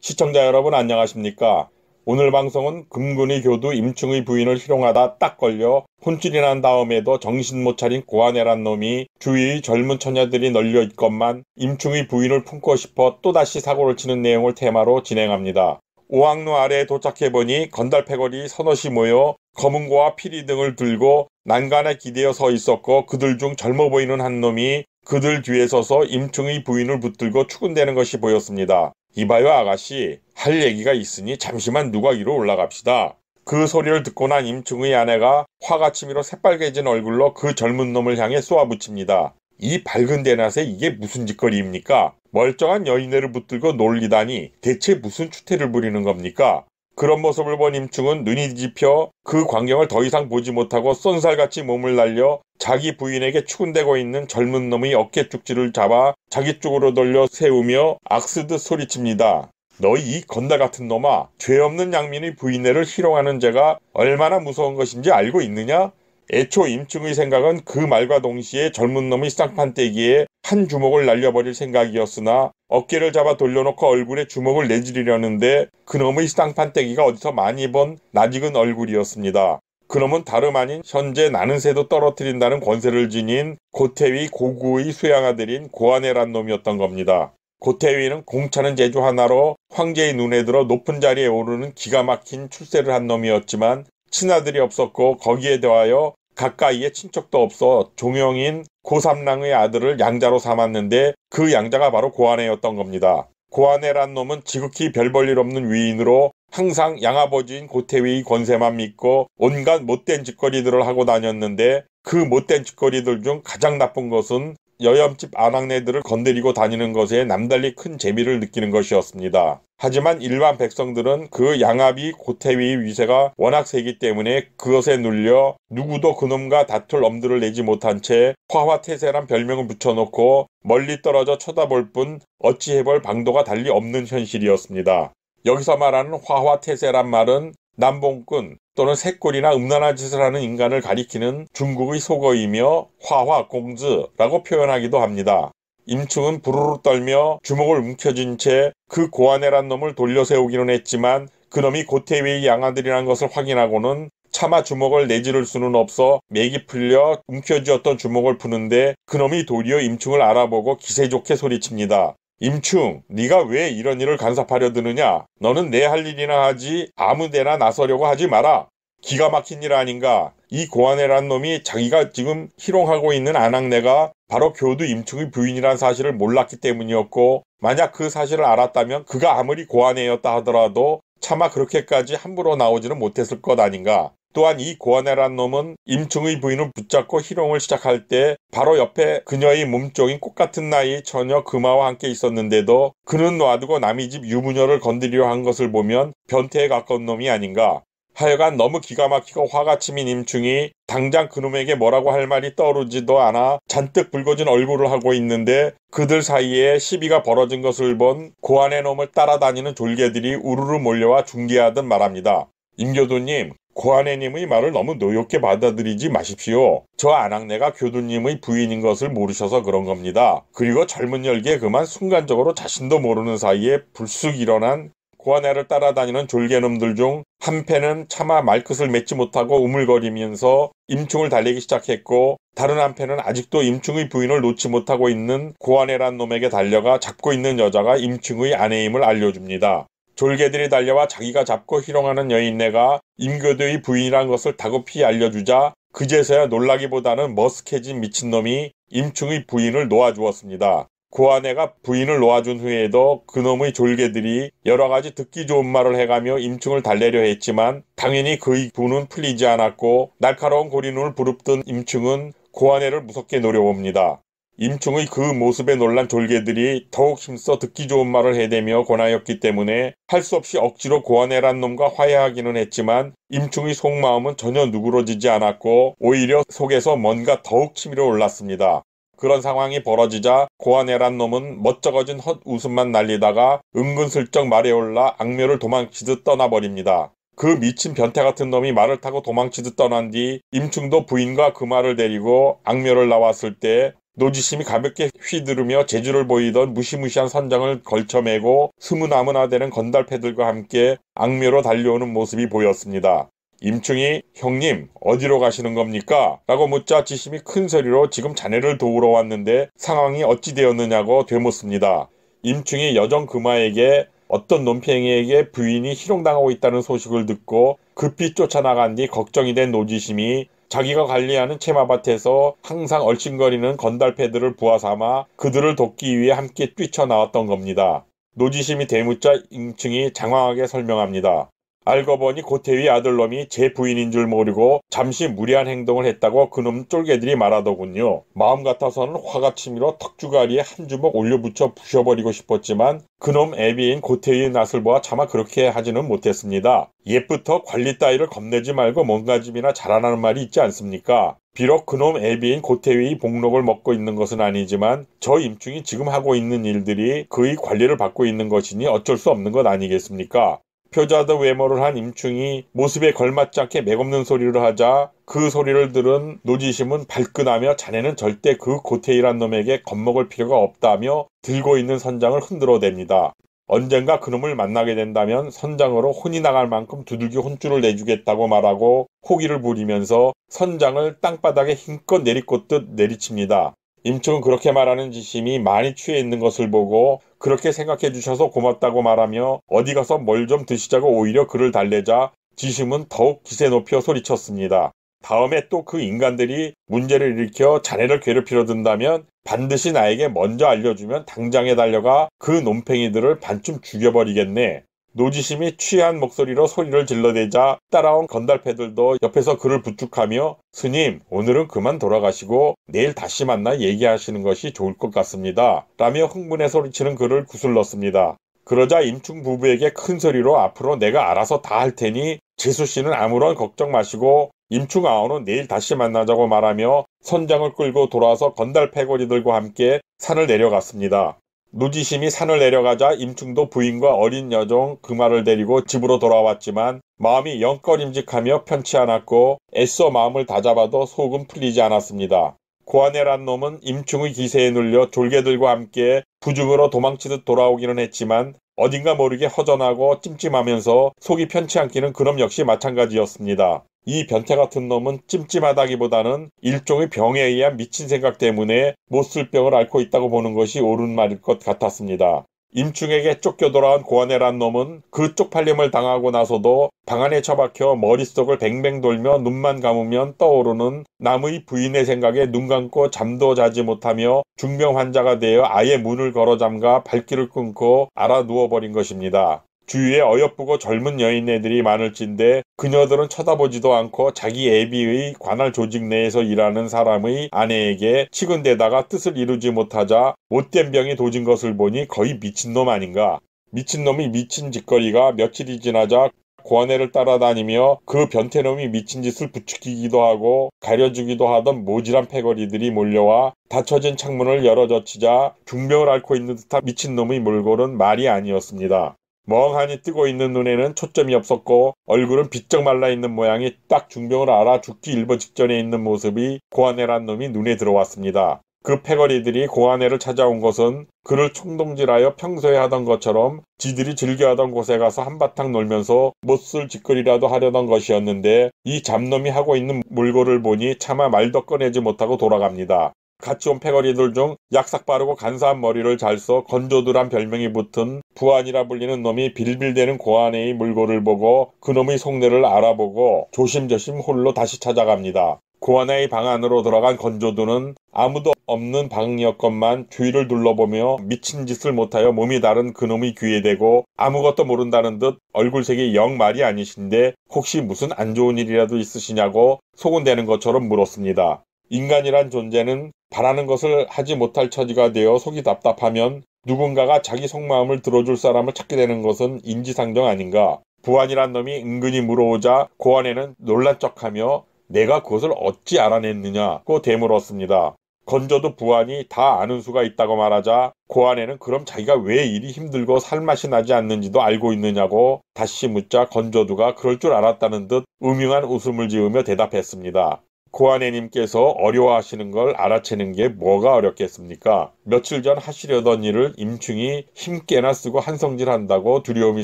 시청자 여러분 안녕하십니까? 오늘 방송은 금군의 교두 임충의 부인을 희롱하다 딱 걸려 혼쭐이 난 다음에도 정신 못 차린 고아내란 놈이 주위의 젊은 처녀들이 널려 있건만 임충의 부인을 품고 싶어 또다시 사고를 치는 내용을 테마로 진행합니다. 오악루 아래에 도착해보니 건달패거리 서너시 모여 검은고와 피리 등을 들고 난간에 기대어 서 있었고, 그들 중 젊어 보이는 한 놈이 그들 뒤에 서서 임충의 부인을 붙들고 추근대는 것이 보였습니다. 이봐요 아가씨, 할 얘기가 있으니 잠시만 누각위로 올라갑시다. 그 소리를 듣고 난 임충의 아내가 화가 치밀어 새빨개진 얼굴로 그 젊은 놈을 향해 쏘아붙입니다. 이 밝은 대낮에 이게 무슨 짓거리입니까? 멀쩡한 여인네를 붙들고 놀리다니 대체 무슨 추태를 부리는 겁니까? 그런 모습을 본 임충은 눈이 뒤집혀 그 광경을 더 이상 보지 못하고 쏜살같이 몸을 날려 자기 부인에게 추근대고 있는 젊은 놈의 어깨쪽지를 잡아 자기 쪽으로 돌려 세우며 악쓰듯 소리칩니다. 너희 이 건달 같은 놈아, 죄 없는 양민의 부인네를 희롱하는 죄가 얼마나 무서운 것인지 알고 있느냐? 애초 임충의 생각은 그 말과 동시에 젊은 놈의 쌍판떼기에 한 주먹을 날려버릴 생각이었으나 어깨를 잡아 돌려놓고 얼굴에 주먹을 내지르려는데 그놈의 쌍판떼기가 어디서 많이 본 낯익은 얼굴이었습니다. 그놈은 다름 아닌 현재 나는 새도 떨어뜨린다는 권세를 지닌 고태위 고구의 수양아들인 고아내란 놈이었던 겁니다. 고태위는 공차는 재주 하나로 황제의 눈에 들어 높은 자리에 오르는 기가 막힌 출세를 한 놈이었지만 친아들이 없었고, 거기에 더하여 가까이에 친척도 없어 종영인 고삼랑의 아들을 양자로 삼았는데 그 양자가 바로 고아내였던 겁니다. 고아내란 놈은 지극히 별 볼 일 없는 위인으로 항상 양아버지인 고태위의 권세만 믿고 온갖 못된 짓거리들을 하고 다녔는데, 그 못된 짓거리들 중 가장 나쁜 것은 여염집 아낙네들을 건드리고 다니는 것에 남달리 큰 재미를 느끼는 것이었습니다. 하지만 일반 백성들은 그 양아비 고태위의 위세가 워낙 세기 때문에 그것에 눌려 누구도 그놈과 다툴 엄두를 내지 못한 채 화화태세란 별명을 붙여놓고 멀리 떨어져 쳐다볼 뿐 어찌 해볼 방도가 달리 없는 현실이었습니다. 여기서 말하는 화화태세란 말은 남봉꾼 또는 새꼴이나 음란한 짓을 하는 인간을 가리키는 중국의 속어이며 화화공즈라고 표현하기도 합니다. 임충은 부르르 떨며 주먹을 움켜쥔 채 그 고아내란 놈을 돌려세우기는 했지만 그놈이 고태위의 양아들이라는 것을 확인하고는 차마 주먹을 내지를 수는 없어 맥이 풀려 움켜쥐었던 주먹을 푸는데 그놈이 도리어 임충을 알아보고 기세 좋게 소리칩니다. 임충, 네가 왜 이런 일을 간섭하려 드느냐? 너는 내 할 일이나 하지 아무데나 나서려고 하지 마라. 기가 막힌 일 아닌가? 이 고아내란 놈이 자기가 지금 희롱하고 있는 아낙네가 바로 교두 임충의 부인이란 사실을 몰랐기 때문이었고, 만약 그 사실을 알았다면 그가 아무리 고아내였다 하더라도 차마 그렇게까지 함부로 나오지는 못했을 것 아닌가? 또한 이 고아내란 놈은 임충의 부인을 붙잡고 희롱을 시작할 때 바로 옆에 그녀의 몸종인 꽃같은 나이의 처녀 금화와 함께 있었는데도 그는 놔두고 남의 집 유부녀를 건드리려 한 것을 보면 변태에 가까운 놈이 아닌가. 하여간 너무 기가 막히고 화가 치민 임충이 당장 그놈에게 뭐라고 할 말이 떠오르지도 않아 잔뜩 붉어진 얼굴을 하고 있는데, 그들 사이에 시비가 벌어진 것을 본 고아내 놈을 따라다니는 졸개들이 우르르 몰려와 중계하듯 말합니다. 임교두님, 고아내님의 말을 너무 노엽게 받아들이지 마십시오. 저 아낙네가 교두님의 부인인 것을 모르셔서 그런 겁니다. 그리고 젊은 열기에 그만 순간적으로 자신도 모르는 사이에 불쑥 일어난 고아내를 따라다니는 졸개놈들 중 한 패는 차마 말끝을 맺지 못하고 우물거리면서 임충을 달리기 시작했고, 다른 한 패는 아직도 임충의 부인을 놓지 못하고 있는 고아내란 놈에게 달려가 잡고 있는 여자가 임충의 아내임을 알려줍니다. 졸개들이 달려와 자기가 잡고 희롱하는 여인네가 임교두의 부인이란 것을 다급히 알려주자 그제서야 놀라기보다는 머쓱해진 미친놈이 임충의 부인을 놓아주었습니다. 고아내가 부인을 놓아준 후에도 그놈의 졸개들이 여러가지 듣기 좋은 말을 해가며 임충을 달래려 했지만 당연히 그의 분은 풀리지 않았고, 날카로운 고리눈을 부릅뜬 임충은 고아내를 무섭게 노려봅니다. 임충의 그 모습에 놀란 졸개들이 더욱 힘써 듣기 좋은 말을 해대며 권하였기 때문에 할 수 없이 억지로 고아내란 놈과 화해하기는 했지만 임충의 속마음은 전혀 누그러지지 않았고 오히려 속에서 뭔가 더욱 치밀어 올랐습니다. 그런 상황이 벌어지자 고아내란 놈은 멋쩍어진 헛웃음만 날리다가 은근슬쩍 말에 올라 악묘를 도망치듯 떠나버립니다. 그 미친 변태 같은 놈이 말을 타고 도망치듯 떠난 뒤 임충도 부인과 그 말을 데리고 악묘를 나왔을 때 노지심이 가볍게 휘두르며 재주를 보이던 무시무시한 선장을 걸쳐매고 스무나무나되는 건달패들과 함께 악묘로 달려오는 모습이 보였습니다. 임충이 "형님 어디로 가시는 겁니까?" 라고 묻자 지심이 큰 소리로 "지금 자네를 도우러 왔는데 상황이 어찌 되었느냐고 되묻습니다. 임충이 여정 금화에게 어떤 논팽이에게 부인이 희롱당하고 있다는 소식을 듣고 급히 쫓아나간 뒤 걱정이 된 노지심이 자기가 관리하는 채마밭에서 항상 얼씬거리는 건달패들을 부하삼아 그들을 돕기 위해 함께 뛰쳐나왔던 겁니다. 노지심이 대묻자 임충이 장황하게 설명합니다. 알고 보니 고태위 아들놈이 제 부인인 줄 모르고 잠시 무리한 행동을 했다고 그놈 쫄개들이 말하더군요. 마음 같아서는 화가 치밀어 턱주가리에 한 주먹 올려붙여 부셔버리고 싶었지만 그놈 애비인 고태위의 낯을 보아 차마 그렇게 하지는 못했습니다. 옛부터 관리 따위를 겁내지 말고 몸가짐이나 잘하라는 말이 있지 않습니까? 비록 그놈 애비인 고태위의 복록을 먹고 있는 것은 아니지만 저 임충이 지금 하고 있는 일들이 그의 관리를 받고 있는 것이니 어쩔 수 없는 것 아니겠습니까? 표자도 외모를 한 임충이 모습에 걸맞지 않게 맥없는 소리를 하자 그 소리를 들은 노지심은 발끈하며 자네는 절대 그 고태일한 놈에게 겁먹을 필요가 없다며 들고 있는 선장을 흔들어댑니다. 언젠가 그놈을 만나게 된다면 선장으로 혼이 나갈 만큼 두들겨 혼쭐을 내주겠다고 말하고 호기를 부리면서 선장을 땅바닥에 힘껏 내리꽂듯 내리칩니다. 임충은 그렇게 말하는 지심이 많이 취해 있는 것을 보고 그렇게 생각해 주셔서 고맙다고 말하며 어디 가서 뭘 좀 드시자고 오히려 그를 달래자 지심은 더욱 기세 높여 소리쳤습니다. 다음에 또 그 인간들이 문제를 일으켜 자네를 괴롭히려 든다면 반드시 나에게 먼저 알려주면 당장에 달려가 그 놈팽이들을 반쯤 죽여버리겠네. 노지심이 취한 목소리로 소리를 질러대자 따라온 건달패들도 옆에서 그를 부축하며 "스님, 오늘은 그만 돌아가시고 내일 다시 만나 얘기하시는 것이 좋을 것 같습니다." 라며 흥분해 소리치는 그를 구슬렀습니다. 그러자 임충 부부에게 큰 소리로 "앞으로 내가 알아서 다 할 테니 재수씨는 아무런 걱정 마시고 임충 아우는 내일 다시 만나자고 말하며 선장을 끌고 돌아와서 건달패거리들과 함께 산을 내려갔습니다. 노지심이 산을 내려가자 임충도 부인과 어린 여종 금화를 데리고 집으로 돌아왔지만 마음이 영 꺼림직하며 편치 않았고 애써 마음을 다잡아도 속은 풀리지 않았습니다. 고아내란 놈은 임충의 기세에 눌려 졸개들과 함께 부중으로 도망치듯 돌아오기는 했지만 어딘가 모르게 허전하고 찜찜하면서 속이 편치 않기는 그놈 역시 마찬가지였습니다. 이 변태같은 놈은 찜찜하다기보다는 일종의 병에 의한 미친 생각 때문에 못쓸 병을 앓고 있다고 보는 것이 옳은 말일 것 같았습니다. 임충에게 쫓겨 돌아온 고아내란 놈은 그 쪽팔림을 당하고 나서도 방 안에 처박혀 머릿속을 뱅뱅 돌며 눈만 감으면 떠오르는 남의 부인의 생각에 눈 감고 잠도 자지 못하며 중병 환자가 되어 아예 문을 걸어 잠가 발길을 끊고 알아 누워버린 것입니다. 주위에 어여쁘고 젊은 여인네들이 많을진데 그녀들은 쳐다보지도 않고 자기 애비의 관할 조직 내에서 일하는 사람의 아내에게 치근대다가 뜻을 이루지 못하자 못된 병이 도진 것을 보니 거의 미친놈 아닌가. 미친놈이 미친 짓거리가 며칠이 지나자 고아내를 따라다니며 그 변태놈이 미친 짓을 부추기기도 하고 가려주기도 하던 모질한 패거리들이 몰려와 닫혀진 창문을 열어젖히자 중병을 앓고 있는 듯한 미친놈의 몰골은 말이 아니었습니다. 멍하니 뜨고 있는 눈에는 초점이 없었고 얼굴은 비쩍 말라있는 모양이 딱 중병을 알아 죽기 일보 직전에 있는 모습이 고아내란 놈이 눈에 들어왔습니다. 그 패거리들이 고아내를 찾아온 것은 그를 총동질하여 평소에 하던 것처럼 지들이 즐겨하던 곳에 가서 한바탕 놀면서 못쓸 짓거리라도 하려던 것이었는데 이 잡놈이 하고 있는 몰골을 보니 차마 말도 꺼내지 못하고 돌아갑니다. 같이 온 패거리들 중 약삭 빠르고 간사한 머리를 잘 써 건조들한 별명이 붙은 부안이라 불리는 놈이 빌빌대는 고아내의 물고를 보고 그놈의 속내를 알아보고 조심조심 홀로 다시 찾아갑니다. 고아내의 방 안으로 들어간 건조두는 아무도 없는 방이었건만 주위를 둘러보며 미친 짓을 못하여 몸이 다른 그놈의 귀에 대고 아무것도 모른다는 듯 얼굴색이 영 말이 아니신데 혹시 무슨 안 좋은 일이라도 있으시냐고 소곤대는 것처럼 물었습니다. 인간이란 존재는 바라는 것을 하지 못할 처지가 되어 속이 답답하면 누군가가 자기 속마음을 들어줄 사람을 찾게 되는 것은 인지상정 아닌가. 부안이란 놈이 은근히 물어오자 고아내는 놀란 척하며 내가 그것을 어찌 알아냈느냐고 되물었습니다. 건조도 부안이 다 아는 수가 있다고 말하자 고아내는 그럼 자기가 왜 일이 힘들고 살맛이 나지 않는지도 알고 있느냐고 다시 묻자 건조두가 그럴 줄 알았다는 듯 음흉한 웃음을 지으며 대답했습니다. 고아내님께서 어려워하시는 걸 알아채는 게 뭐가 어렵겠습니까? 며칠 전 하시려던 일을 임충이 힘께나 쓰고 한성질한다고 두려움이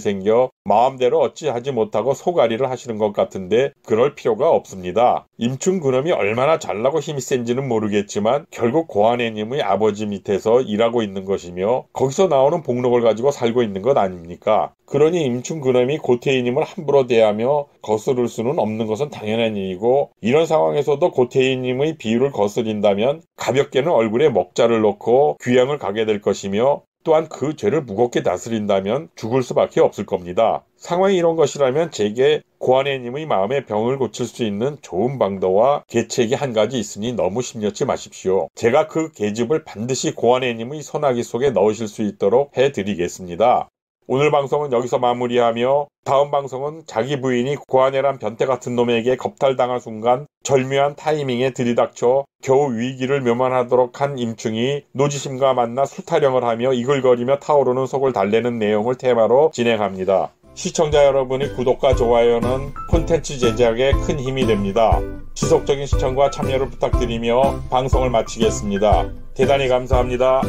생겨 마음대로 어찌하지 못하고 소가리를 하시는 것 같은데 그럴 필요가 없습니다. 임충 그놈이 얼마나 잘나고 힘이 센지는 모르겠지만 결국 고아내님의 아버지 밑에서 일하고 있는 것이며 거기서 나오는 복록을 가지고 살고 있는 것 아닙니까? 그러니 임충 그놈이 고태희님을 함부로 대하며 거스를 수는 없는 것은 당연한 일이고 이런 상황에서도 고태희님의 비유를 거스린다면 가볍게는 얼굴에 먹자를 놓고 귀양을 가게 될 것이며 또한 그 죄를 무겁게 다스린다면 죽을 수밖에 없을 겁니다. 상황이 이런 것이라면 제게 고아내님의 마음의 병을 고칠 수 있는 좋은 방도와 계책이 한 가지 있으니 너무 심려치 마십시오. 제가 그 계집을 반드시 고아내님의 소나기 속에 넣으실 수 있도록 해드리겠습니다. 오늘 방송은 여기서 마무리하며 다음 방송은 자기 부인이 고아내란 변태 같은 놈에게 겁탈당한 순간 절묘한 타이밍에 들이닥쳐 겨우 위기를 묘만하도록 한 임충이 노지심과 만나 술타령을 하며 이글거리며 타오르는 속을 달래는 내용을 테마로 진행합니다. 시청자 여러분의 구독과 좋아요는 콘텐츠 제작에 큰 힘이 됩니다. 지속적인 시청과 참여를 부탁드리며 방송을 마치겠습니다. 대단히 감사합니다.